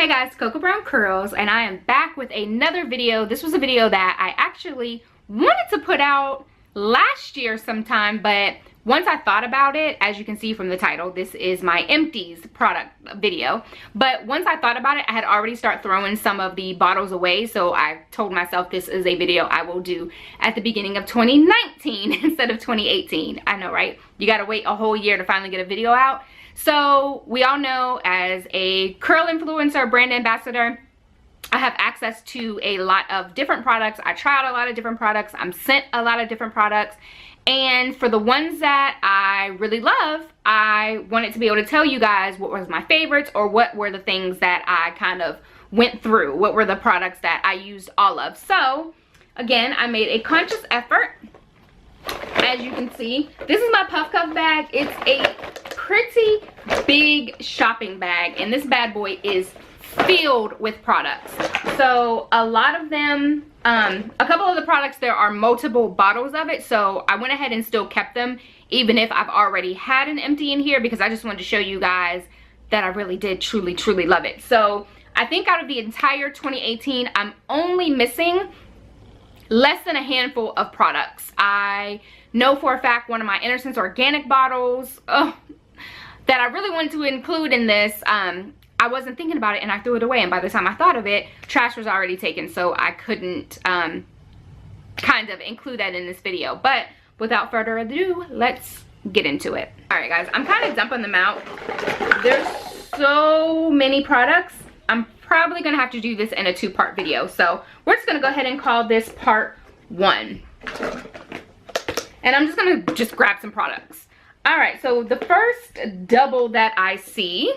Hey guys, Cocoa Brown Curls, and I am back with another video. This was a video that I actually wanted to put out last year sometime, but once I thought about it, as you can see from the title, this is my Empties product video. But once I thought about it, I had already started throwing some of the bottles away, so I told myself this is a video I will do at the beginning of 2019 instead of 2018. I know, right? You gotta wait a whole year to finally get a video out. So we all know, as a curl influencer, brand ambassador, I have access to a lot of different products. I try out a lot of different products. I'm sent a lot of different products. And for the ones that I really love, I wanted to be able to tell you guys what was my favorites, or what were the things that I kind of went through. What were the products that I used all of. So again, I made a conscious effort. As you can see, this is my Puff Cuff bag. It's a pretty big shopping bag, and this bad boy is filled with products. So a lot of them, a couple of the products, there are multiple bottles of it, so I went ahead and still kept them even if I've already had an empty in here, because I just wanted to show you guys that I really did truly love it. So I think out of the entire 2018, I'm only missing less than a handful of products. I know for a fact one of my Innocence organic bottles that I really wanted to include in this, I wasn't thinking about it and I threw it away, and by the time I thought of it, trash was already taken, so I couldn't kind of include that in this video. But without further ado, let's get into it. Alright guys, I'm kind of dumping them out. There's so many products. I'm probably gonna have to do this in a two-part video, so we're just gonna go ahead and call this part 1. And I'm just gonna grab some products. Alright, so the first double that I see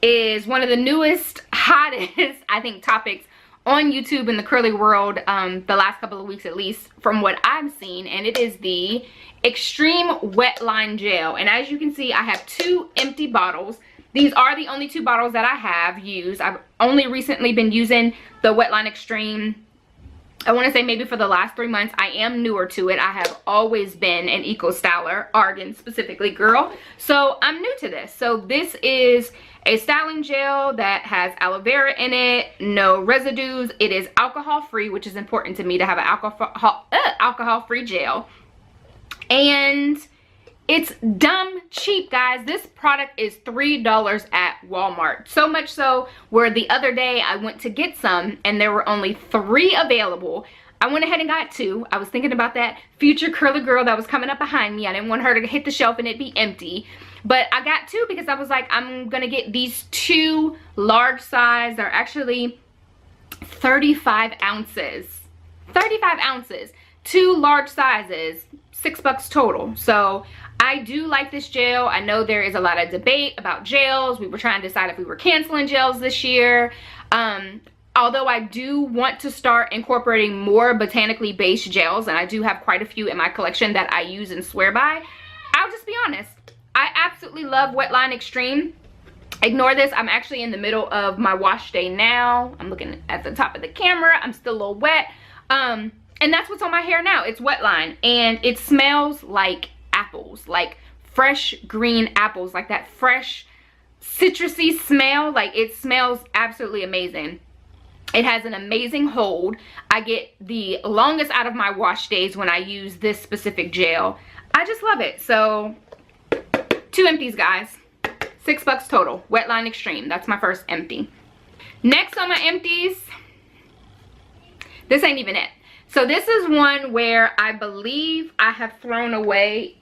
is one of the newest, hottest, I think, topics on YouTube in the curly world, the last couple of weeks at least, from what I've seen, and it is the Extreme Wet Line Gel. And as you can see, I have 2 empty bottles. These are the only 2 bottles that I have used. I've only recently been using the Wet Line Extreme, I want to say maybe for the last 3 months. I am newer to it. I have always been an eco styler, Oregon specifically, girl. So I'm new to this. So this is a styling gel that has aloe vera in it, no residues. It is alcohol free, which is important to me to have an alcohol free gel. And it's dumb cheap, guys. This product is $3 at Walmart. So much so where the other day I went to get some and there were only 3 available. I went ahead and got 2. I was thinking about that future curly girl that was coming up behind me. I didn't want her to hit the shelf and it be empty. But I got 2 because I was like, I'm gonna get these 2 large size. They're actually 35 ounces. 35 ounces. 2 large sizes. $6 total. So I do like this gel. I know there is a lot of debate about gels. We were trying to decide if we were canceling gels this year. Although I do want to start incorporating more botanically based gels, and I do have quite a few in my collection that I use and swear by. I'll just be honest. I absolutely love Wet Line Extreme. Ignore this. I'm actually in the middle of my wash day now. I'm looking at the top of the camera. I'm still a little wet. And that's what's on my hair now. It's Wet Line. And it smells like apples. Like fresh green apples. Like that fresh citrusy smell. Like, it smells absolutely amazing. It has an amazing hold. I get the longest out of my wash days when I use this specific gel. I just love it. So 2 empties, guys. $6 total. Wet Line Extreme. That's my first empty. Next on my empties, this ain't even it. So this is one where I believe I have thrown away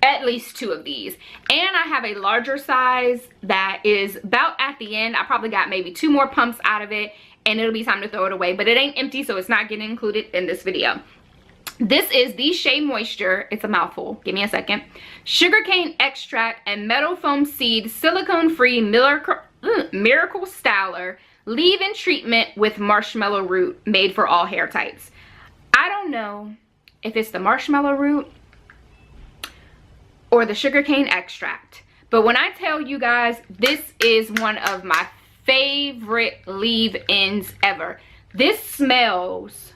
at least 2 of these. And I have a larger size that is about at the end. I probably got maybe 2 more pumps out of it, and it'll be time to throw it away. But it ain't empty, so it's not getting included in this video. This is the Shea Moisture. It's a mouthful. Give me a second. Sugarcane extract and metal foam seed silicone-free miracle styler leave-in treatment with marshmallow root, made for all hair types. I don't know if it's the marshmallow root or the sugarcane extract, but when I tell you guys, this is one of my favorite leave-ins ever. This smells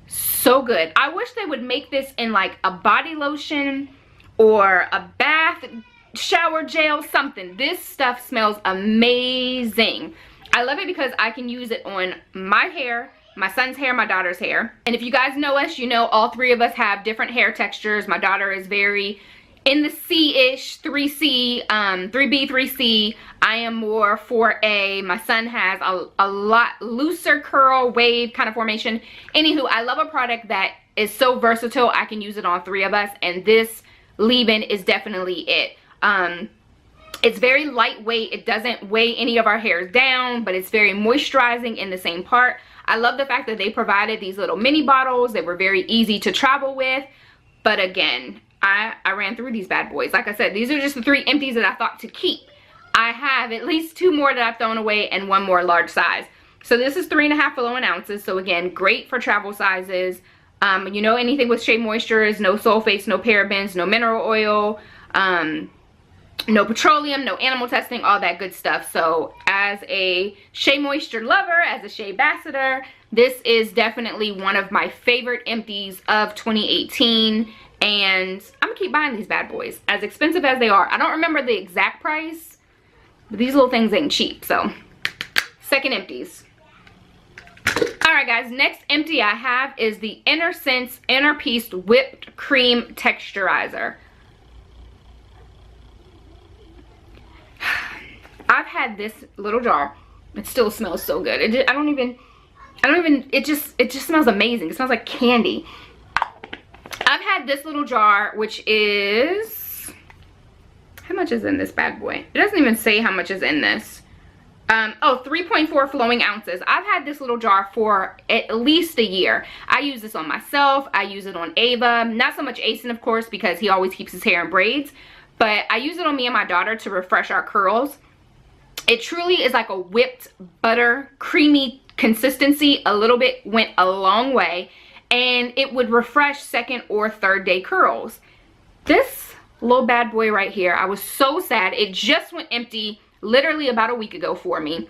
so good. I wish they would make this in like a body lotion or a bath shower gel, something. This stuff smells amazing. I love it because I can use it on my hair, my son's hair, my daughter's hair. And if you guys know us, you know all three of us have different hair textures. My daughter is very in the C-ish, 3C, 3B, 3C. I am more 4A. My son has a lot looser curl, wave kind of formation. Anywho, I love a product that is so versatile. I can use it on three of us, and this leave-in is definitely it. It's very lightweight. It doesn't weigh any of our hairs down, but it's very moisturizing in the same part. I love the fact that they provided these little mini bottles. They were very easy to travel with. But again, I ran through these bad boys. Like I said, these are just the 3 empties that I thought to keep. I have at least 2 more that I've thrown away and 1 more large size. So this is 3.5 fluent ounces. So again, great for travel sizes. You know, anything with Shea Moistures, no sulfates, no parabens, no mineral oil, no petroleum, no animal testing, all that good stuff. So as a Shea Moisture lover, as a Shea ambassador, this is definitely one of my favorite empties of 2018. And I'm gonna keep buying these bad boys, as expensive as they are. I don't remember the exact price, but these little things ain't cheap. So second empties. All right guys, next empty I have is the Inner Sense Inner Peace Whipped Cream Texturizer. I've had this little jar. It still smells so good. It just smells amazing. It smells like candy. I've had this little jar, which is, how much is in this bad boy? It doesn't even say how much is in this. 3.4 flowing ounces. I've had this little jar for at least a year. I use this on myself. I use it on Ava. Not so much Asen, of course, because he always keeps his hair in braids. But I use it on me and my daughter to refresh our curls. It truly is like a whipped butter, creamy consistency. A little bit went a long way. And it would refresh second or third day curls. This little bad boy right here, I was so sad. It just went empty literally about a week ago for me.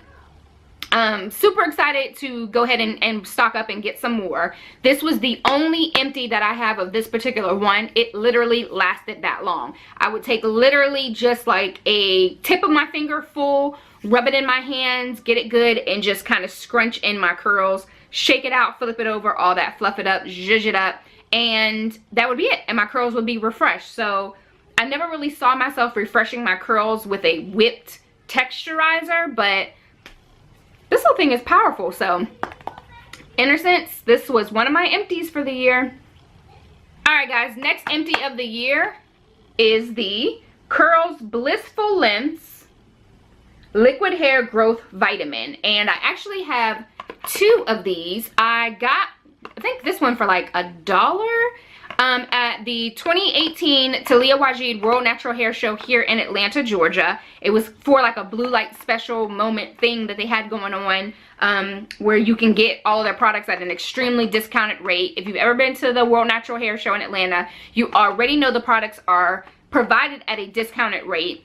Super excited to go ahead and stock up and get some more. This was the only empty that I have of this particular one. It literally lasted that long. I would take literally just like a tip of my finger full, rub it in my hands, get it good, and just kind of scrunch in my curls, shake it out, flip it over, all that, fluff it up, zhuzh it up, and that would be it, and my curls would be refreshed. So I never really saw myself refreshing my curls with a whipped texturizer, but this whole thing is powerful. So Inner Sense, this was one of my empties for the year. All right guys, next empty of the year is the Curls Blissful Lengths Liquid Hair Growth Vitamin, and I actually have 2 of these. I got, I think this one for like $1 at the 2018 Talia Wajid World Natural Hair Show here in Atlanta, Georgia. It was for like a blue light special moment thing that they had going on, where you can get all of their products at an extremely discounted rate. If you've ever been to the World Natural Hair Show in Atlanta, you already know the products are provided at a discounted rate.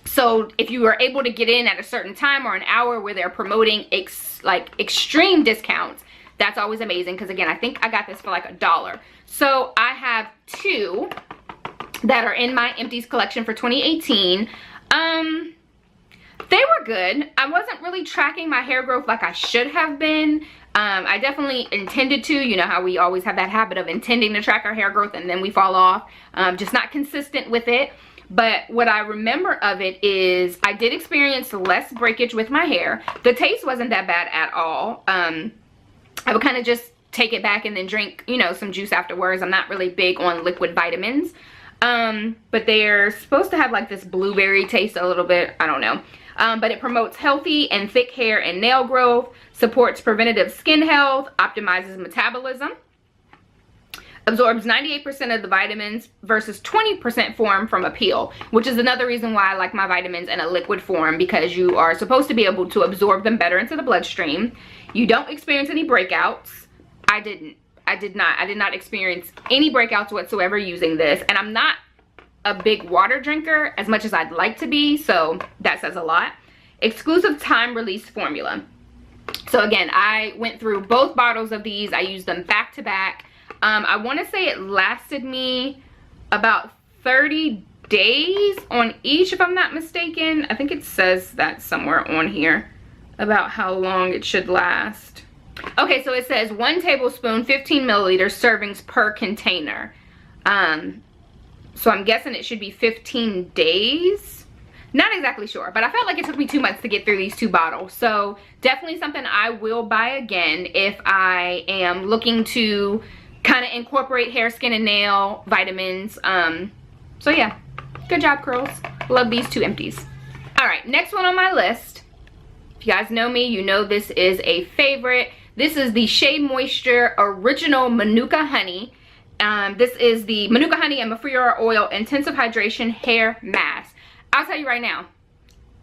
So if you are able to get in at a certain time or an hour where they're promoting extreme discounts, that's always amazing, because again, I think I got this for like $1. So I have 2 that are in my empties collection for 2018. They were good. I wasn't really tracking my hair growth like I should have been. I definitely intended to. You know how we always have that habit of intending to track our hair growth and then we fall off. Just not consistent with it. But what I remember of it is I did experience less breakage with my hair. The taste wasn't that bad at all. I would kind of just take it back and then drink, you know, some juice afterwards. I'm not really big on liquid vitamins. But they're supposed to have like this blueberry taste a little bit. I don't know. But it promotes healthy and thick hair and nail growth, supports preventative skin health, optimizes metabolism, absorbs 98% of the vitamins versus 20% form from a peel, which is another reason why I like my vitamins in a liquid form, because you are supposed to be able to absorb them better into the bloodstream. You don't experience any breakouts. I did not experience any breakouts whatsoever using this, and I'm not a big water drinker as much as I'd like to be, so that says a lot. Exclusive time release formula. So again, I went through both bottles of these. I used them back to back. I want to say it lasted me about 30 days on each, if I'm not mistaken. I think it says that somewhere on here about how long it should last. Okay, so it says 1 tablespoon, 15 milliliters servings per container. So I'm guessing it should be 15 days. Not exactly sure, but I felt like it took me 2 months to get through these 2 bottles. So definitely something I will buy again if I am looking to kind of incorporate hair, skin, and nail vitamins. So yeah, good job, Curls. Love these 2 empties. All right, next one on my list. If you guys know me, you know this is a favorite. This is the Shea Moisture Original Manuka Honey. This is the Manuka Honey and Mafura Oil Intensive Hydration Hair Mask. I'll tell you right now,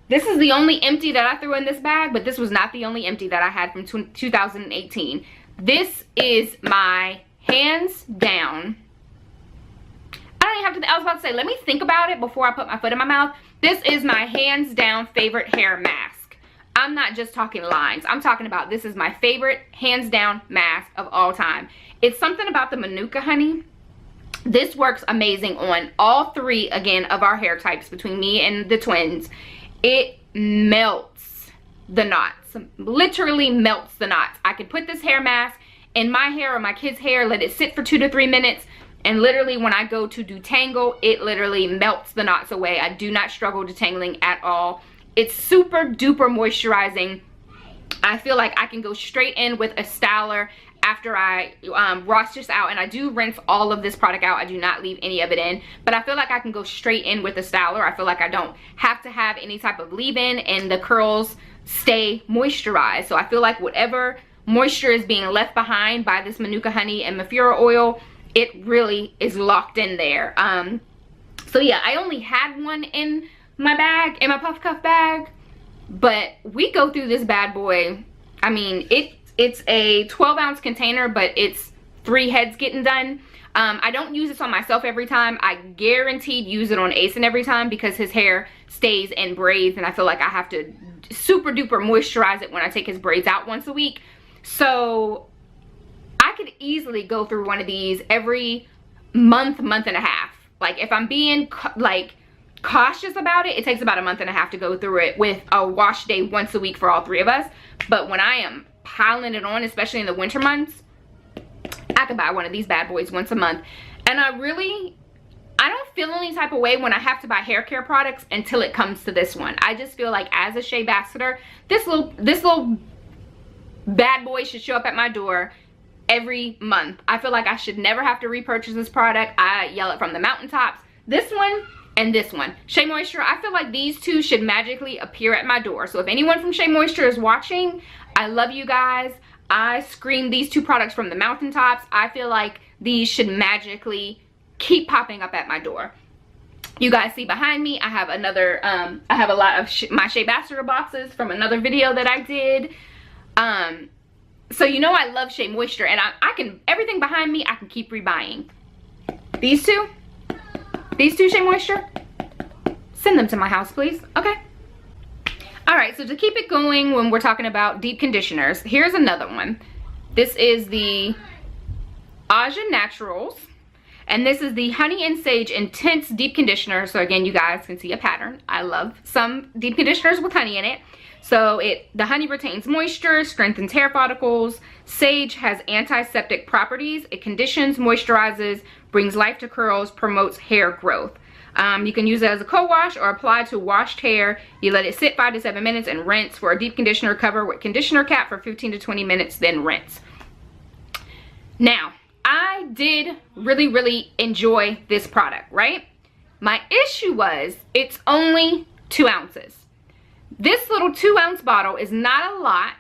this is the only empty that I threw in this bag, but this was not the only empty that I had from 2018. This is my hands down. I don't even have to, I was about to say, let me think about it before I put my foot in my mouth. This is my hands down favorite hair mask. I'm not just talking lines. I'm talking about this is my favorite hands down mask of all time. It's something about the Manuka honey. This works amazing on all 3, again, of our hair types between me and the twins. It melts the knots. Literally melts the knots. I could put this hair mask in my hair or my kids' hair, let it sit for 2 to 3 minutes, and literally when I go to detangle, it literally melts the knots away. I do not struggle detangling at all. It's super duper moisturizing. I feel like I can go straight in with a styler after I wash this out, and I do rinse all of this product out. I do not leave any of it in, but I feel like I can go straight in with a styler. I feel like I don't have to have any type of leave-in, and the curls stay moisturized. So I feel like whatever moisture is being left behind by this Manuka honey and Mafura oil, it really is locked in there. So yeah, I only had one in my bag, in my puff cuff bag, but we go through this bad boy. I mean, it's a 12-ounce container, but it's 3 heads getting done. I don't use this on myself every time. I guaranteed use it on Asen every time because his hair stays in braids, and I feel like I have to super duper moisturize it when I take his braids out once a week. So I could easily go through one of these every month, month and a half. Like if I'm being cautious about it, it takes about a month and a half to go through it with a wash day once a week for all 3 of us. But when I am piling it on, especially in the winter months, I could buy one of these bad boys once a month. And I don't feel any type of way when I have to buy hair care products until it comes to this one. I just feel like as a Shea ambassador, this little bad boy should show up at my door every month. I feel like I should never have to repurchase this product. I yell it from the mountaintops. This one and this one, Shea Moisture, I feel like these 2 should magically appear at my door. So if anyone from Shea Moisture is watching, I love you guys. I scream these 2 products from the mountaintops. I feel like these should magically keep popping up at my door. You guys see behind me, I have another, I have a lot of my Shea Ambassador boxes from another video that I did. So you know I love Shea Moisture, and I can, everything behind me, I can keep rebuying. These 2 Shea Moisture, send them to my house, please, okay? All right, so to keep it going when we're talking about deep conditioners, here's another one. This is the Aja Naturals, and this is the Honey and Sage Intense Deep Conditioner. So again, you guys can see a pattern. I love some deep conditioners with honey in it. So the honey retains moisture, strengthens hair follicles. Sage has antiseptic properties. It conditions, moisturizes, brings life to curls, promotes hair growth. You can use it as a co-wash or apply to washed hair. You let it sit 5 to 7 minutes and rinse. For a deep conditioner, cover with conditioner cap for 15 to 20 minutes, then rinse. Now, I did really enjoy this product, right? My issue was it's only 2 ounces. This little 2-ounce bottle is not a lot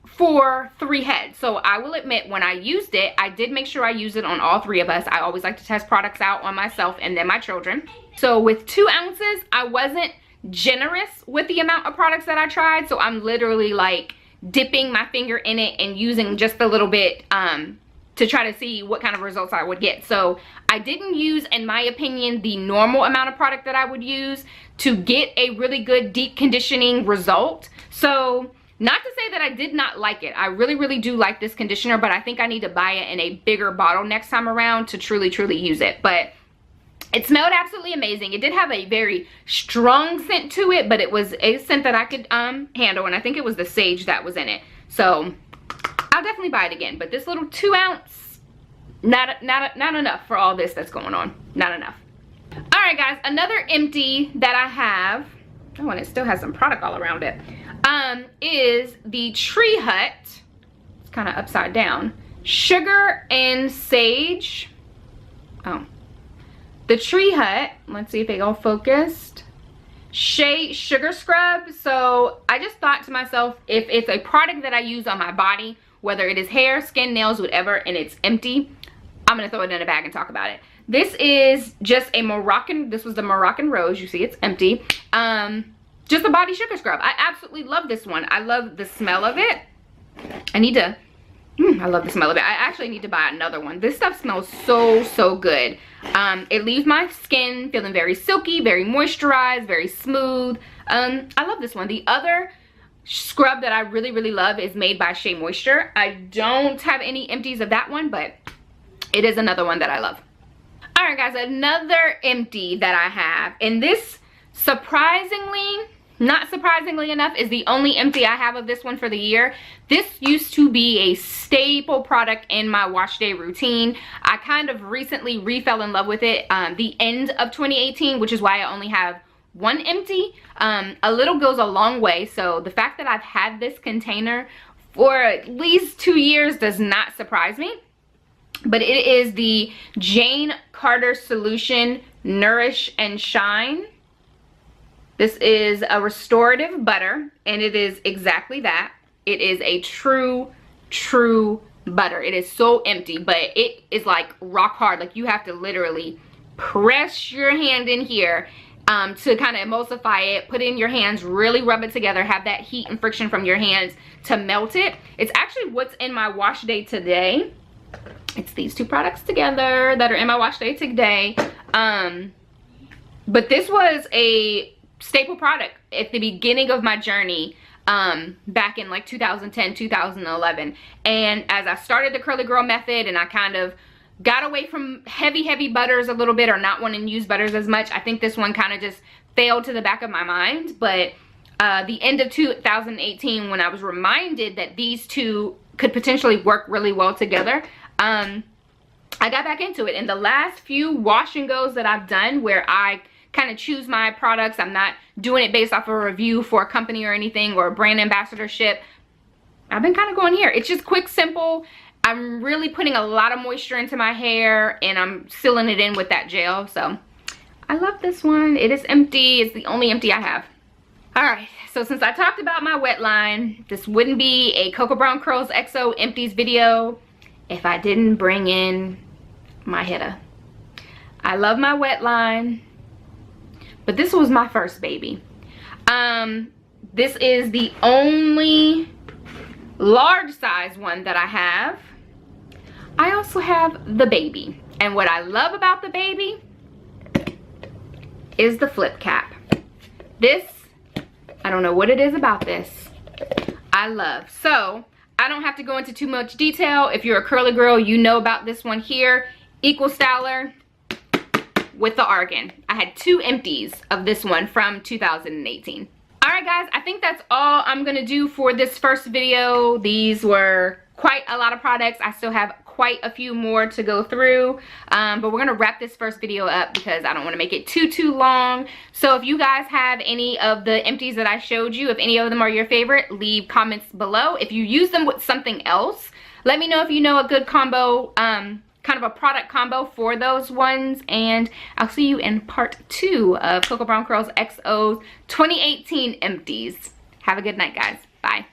for 3 heads. So I will admit, when I used it, I did make sure I use it on all 3 of us. I always like to test products out on myself and then my children. So with 2 ounces, I wasn't generous with the amount of products that I tried. So I'm literally like dipping my finger in it and using just a little bit to try to see what kind of results I would get. So I didn't use, in my opinion, the normal amount of product that I would use to get a really good deep conditioning result. So not to say that I did not like it. I really do like this conditioner, but I think I need to buy it in a bigger bottle next time around to truly use it. But It smelled absolutely amazing. It did have a very strong scent to it, but it was a scent that I could handle, and I think it was the sage that was in it. So I'll definitely buy it again. But this little 2 ounce, not enough for all this that's going on. Not enough. All right, guys, another empty that I have, oh, and it still has some product all around it, is the Tree Hut. It's kind of upside down. Sugar and Sage. Oh. The Tree Hut, let's see if it all focused. Shea Sugar Scrub. So I just thought to myself, if it's a product that I use on my body, whether it is hair, skin, nails, whatever, and it's empty, I'm gonna throw it in a bag and talk about it. This is just a Moroccan, this was the Moroccan Rose. You see it's empty. Just a body sugar scrub. I absolutely love this one. I love the smell of it. I need to, I love the smell of it. I actually need to buy another one. This stuff smells so good. It leaves my skin feeling very silky, very moisturized, very smooth. I love this one. The other scrub that I really love is made by Shea Moisture. I don't have any empties of that one, but it is another one that I love. All right, guys, another empty that I have, and this surprisingly, not surprisingly enough, is the only empty I have of this one for the year. This used to be a staple product in my wash day routine. I kind of recently fell in love with it the end of 2018, which is why I only have one empty. A little goes a long way, so the fact that I've had this container for at least 2 years does not surprise me. But it is the Jane Carter Solution Nourish and Shine. This is a restorative butter, and it is exactly that. It is a true butter. It is so empty, but it is like rock hard. Like you have to literally press your hand in here to kind of emulsify it, put it in your hands, really rub it together, have that heat and friction from your hands to melt it. It's actually what's in my wash day today. It's these two products together that are in my wash day today. But this was a staple product at the beginning of my journey back in like 2010, 2011. And as I started the Curly Girl method and I kind of got away from heavy butters a little bit, or not wanting to use butters as much, I think this one kind of just failed to the back of my mind. But the end of 2018, when I was reminded that these two could potentially work really well together, I got back into it. And the last few wash and goes that I've done where I kind of choose my products, I'm not doing it based off of a review for a company or anything or a brand ambassadorship, I've been kind of going here. It's just quick, simple. I'm really putting a lot of moisture into my hair and I'm sealing it in with that gel. So I love this one. It is empty. It's the only empty I have. All right, so since I talked about my wet line, this wouldn't be a Cocoa Brown Curls XO empties video if I didn't bring in my hitter. I love my wet line, but this was my first baby. This is the only large size one that I have. I also have the baby, and what I love about the baby is the flip cap. This, I don't know what it is about this, I love. So I don't have to go into too much detail. If you're a curly girl, you know about this one here. Equal Styler with the argan. I had 2 empties of this one from 2018. All right, guys, I think that's all I'm gonna do for this first video. These were quite a lot of products. I still have quite a few more to go through, but we're gonna wrap this first video up because I don't want to make it too long. So if you guys have any of the empties that I showed you, if any of them are your favorite, leave comments below. If you use them with something else, let me know if you know a good combo, kind of a product combo for those ones, and I'll see you in part 2 of Cocoa Brown Curls XO's 2018 empties. Have a good night, guys. Bye.